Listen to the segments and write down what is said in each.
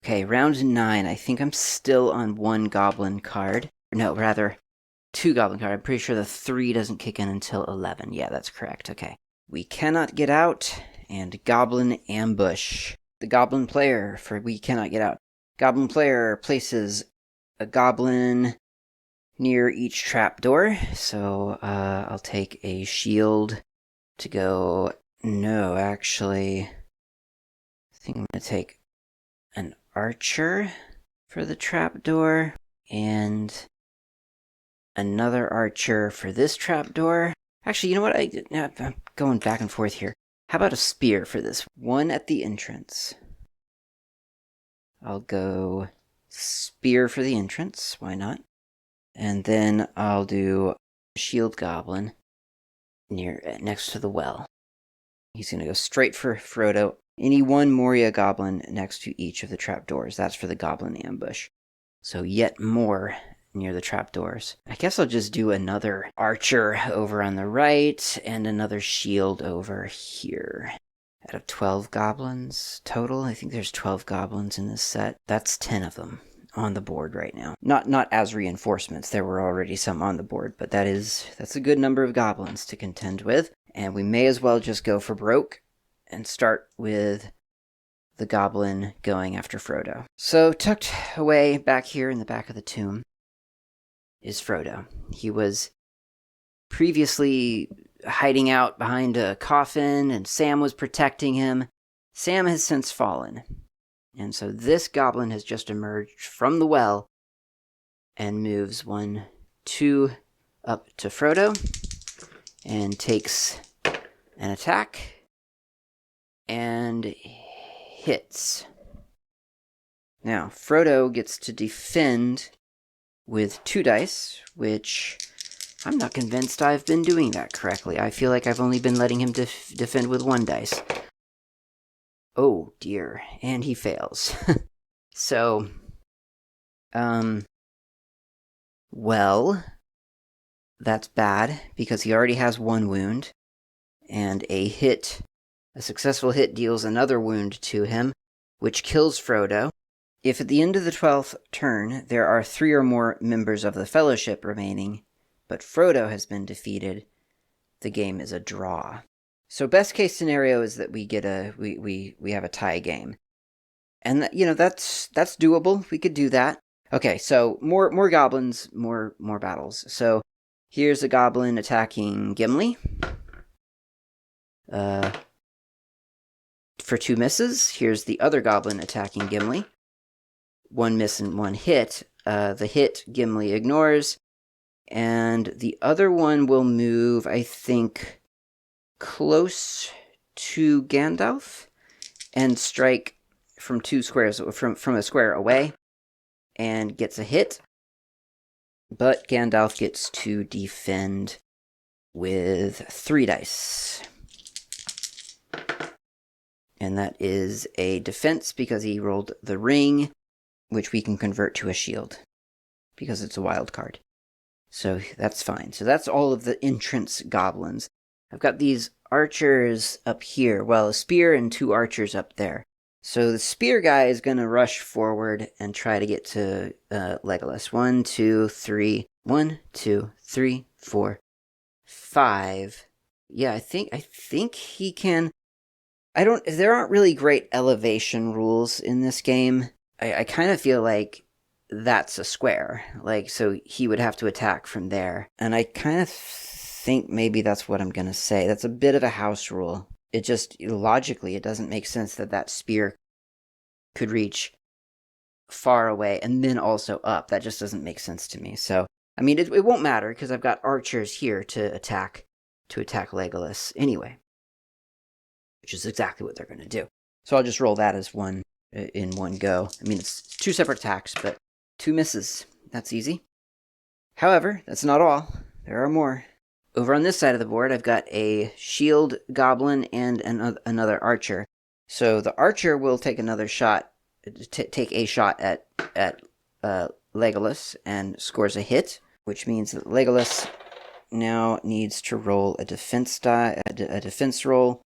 Okay, round 9. I think I'm still on 1 goblin card. No, rather, 2 goblin card. I'm pretty sure the 3 doesn't kick in until 11. Yeah, that's correct. Okay. We cannot get out, and goblin ambush. The goblin player for we cannot get out. Goblin player places a goblin near each trapdoor. So I'll take a shield to go. No, actually, I think I'm going to take an archer for the trapdoor and another archer for this trapdoor. Actually, you know what? I'm going back and forth here. How about a spear for this? One at the entrance. I'll go spear for the entrance. Why not? And then I'll do shield goblin next to the well. He's going to go straight for Frodo. Any one Moria goblin next to each of the trapdoors. That's for the goblin ambush. So yet more near the trapdoors. I guess I'll just do another archer over on the right and another shield over here. Out of 12 goblins total, I think there's 12 goblins in this set. That's 10 of them on the board right now. Not as reinforcements. There were already some on the board, but that's a good number of goblins to contend with. And we may as well just go for broke and start with the goblin going after Frodo. So tucked away back here in the back of the tomb is Frodo. He was previously hiding out behind a coffin, and Sam was protecting him. Sam has since fallen. And so this goblin has just emerged from the well and moves 1, 2 up to Frodo and takes an attack and hits. Now, Frodo gets to defend with 2 dice, which I'm not convinced I've been doing that correctly. I feel like I've only been letting him defend with 1 dice. Oh dear, and he fails. So, well, that's bad, because he already has 1 wound, and a successful hit deals another wound to him, which kills Frodo. If at the end of the 12th turn there are 3 or more members of the Fellowship remaining, but Frodo has been defeated, the game is a draw. So best case scenario is that we have a tie game. And that's doable. We could do that. Okay, so more goblins, more battles. So here's a goblin attacking Gimli. For 2 misses. Here's the other goblin attacking Gimli. 1 miss and 1 hit. The hit Gimli ignores. And the other one will move, I think, close to Gandalf and strike from 2 squares, from a square away, and gets a hit. But Gandalf gets to defend with 3 dice. And that is a defense because he rolled the ring, which we can convert to a shield because it's a wild card. So that's fine. So that's all of the entrance goblins. I've got these archers up here. Well, a spear and 2 archers up there. So the spear guy is going to rush forward and try to get to Legolas. 1, 2, 3. 1, 2, 3, 4, 5. Yeah, I think he can. There aren't really great elevation rules in this game. I kind of feel like that's a square. So he would have to attack from there. And I kind of think maybe that's what I'm going to say. That's a bit of a house rule. It just, logically, it doesn't make sense that spear could reach far away and then also up. That just doesn't make sense to me. So, I mean, it won't matter because I've got archers here to attack Legolas anyway, which is exactly what they're going to do. So I'll just roll that as one in one go. I mean, it's 2 separate attacks, but 2 misses. That's easy. However, that's not all. There are more. Over on this side of the board, I've got a shield goblin and another archer. So the archer will take another shot, take a shot at Legolas and scores a hit, which means that Legolas now needs to roll a defense roll,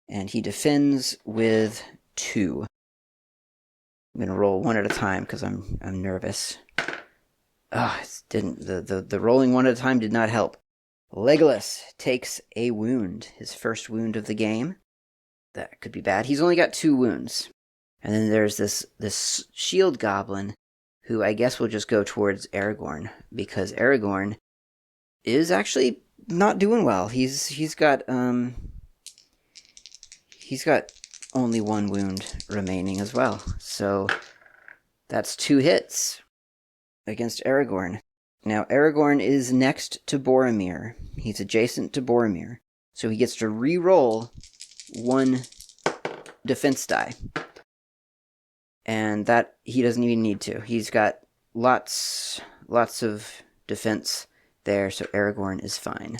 and he defends with 2. I'm gonna roll one at a time because I'm nervous. It didn't. The rolling one at a time did not help. Legolas takes a wound, his first wound of the game. That could be bad. He's only got 2 wounds. And then there's this shield goblin, who I guess will just go towards Aragorn, because Aragorn is actually not doing well. He's got only 1 wound remaining as well. So that's 2 hits against Aragorn. Now, Aragorn is next to Boromir. He's adjacent to Boromir. So he gets to re-roll 1 defense die. And that he doesn't even need to. He's got lots of defense there, so Aragorn is fine.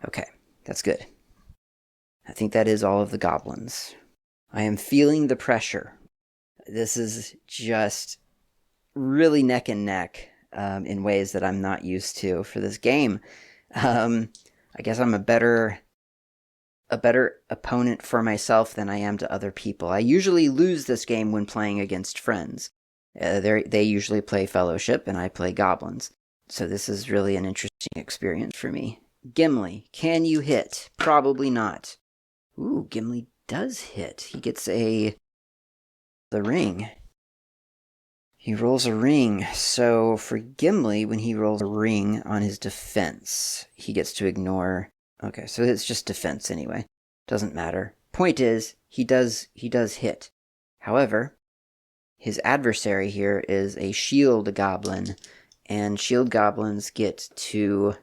Okay, that's good. I think that is all of the goblins. I am feeling the pressure. This is just really neck and neck in ways that I'm not used to for this game. I guess I'm a better opponent for myself than I am to other people. I usually lose this game when playing against friends. They usually play Fellowship, and I play Goblins. So this is really an interesting experience for me. Gimli, can you hit? Probably not. Ooh, Gimli does hit. He gets the ring. He rolls a ring. So for Gimli, when he rolls a ring on his defense, he gets to ignore... Okay, so it's just defense anyway. Doesn't matter. Point is, he does hit. However, his adversary here is a shield goblin, and shield goblins get to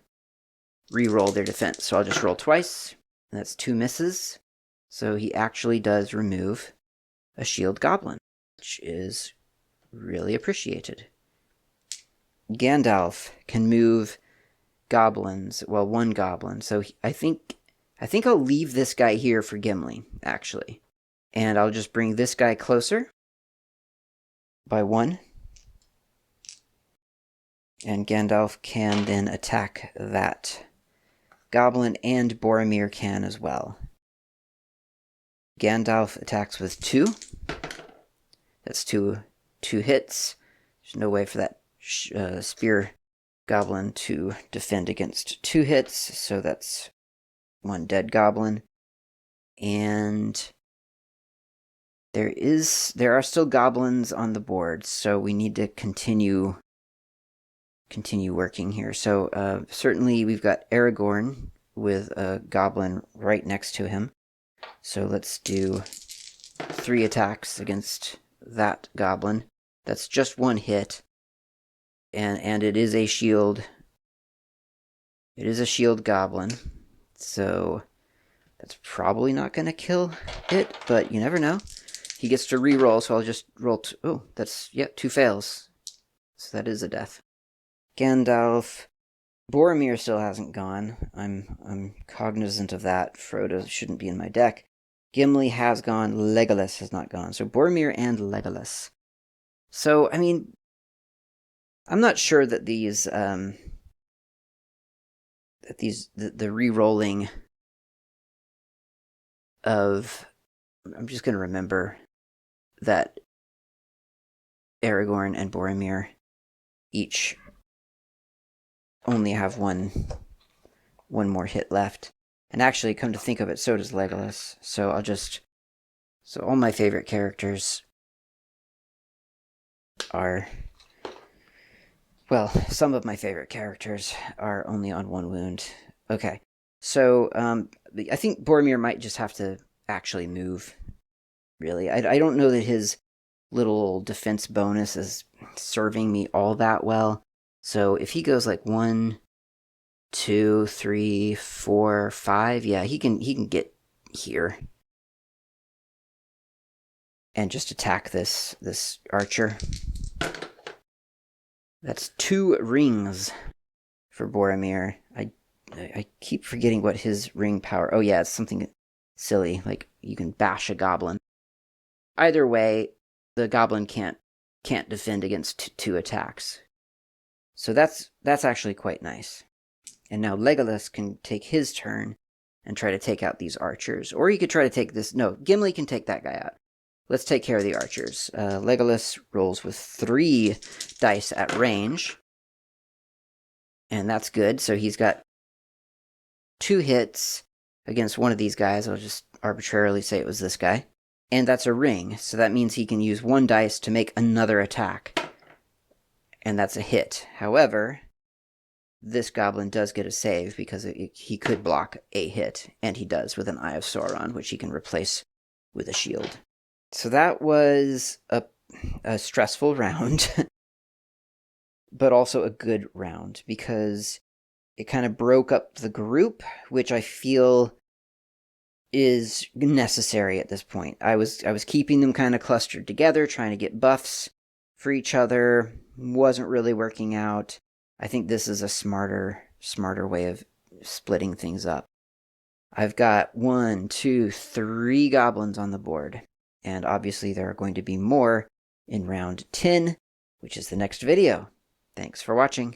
re-roll their defense. So I'll just roll twice, and that's 2 misses. So he actually does remove a shield goblin, which is really appreciated. Gandalf can move goblins, well, 1 goblin. So I think I'll leave this guy here for Gimli, actually. And I'll just bring this guy closer by 1. And Gandalf can then attack that goblin, and Boromir can as well. Gandalf attacks with 2. That's two hits. There's no way for that spear goblin to defend against 2 hits, so that's 1 dead goblin. And there are still goblins on the board, so we need to continue working here. So certainly we've got Aragorn with a goblin right next to him. So let's do 3 attacks against that goblin. That's just 1 hit. And it is a shield. It is a shield goblin. So that's probably not going to kill it, but you never know. He gets to re-roll, so I'll just roll... Oh, that's... Yep, 2 fails. So that is a death. Gandalf. Boromir still hasn't gone. I'm cognizant of that. Frodo shouldn't be in my deck. Gimli has gone. Legolas has not gone. So Boromir and Legolas. So, I mean, I'm not sure that these... the re-rolling of... I'm just going to remember that Aragorn and Boromir each only have one more hit left. And actually, come to think of it, so does Legolas. So so all my favorite characters are... Well, some of my favorite characters are only on 1 wound. Okay, so I think Boromir might just have to actually move, really. I don't know that his little defense bonus is serving me all that well. So if he goes like 1, 2, 3, 4, 5, yeah, he can get here and just attack this archer. That's 2 rings for Boromir. I keep forgetting what his ring power... Oh yeah, it's something silly, like you can bash a goblin. Either way, the goblin can't defend against 2 attacks. So that's actually quite nice. And now Legolas can take his turn and try to take out these archers. Or he could try to take this... No, Gimli can take that guy out. let's take care of the archers. Legolas rolls with 3 dice at range. And that's good. So he's got 2 hits against one of these guys. I'll just arbitrarily say it was this guy. And that's a ring. So that means he can use 1 dice to make another attack. And that's a hit. However, this goblin does get a save because he could block a hit. And he does with an Eye of Sauron, which he can replace with a shield. So that was a stressful round. But also a good round because it kind of broke up the group, which I feel is necessary at this point. I was keeping them kind of clustered together, trying to get buffs for each other. Wasn't really working out. I think this is a smarter way of splitting things up. I've got 1, 2, 3 goblins on the board, and obviously there are going to be more in round 10, which is the next video. Thanks for watching.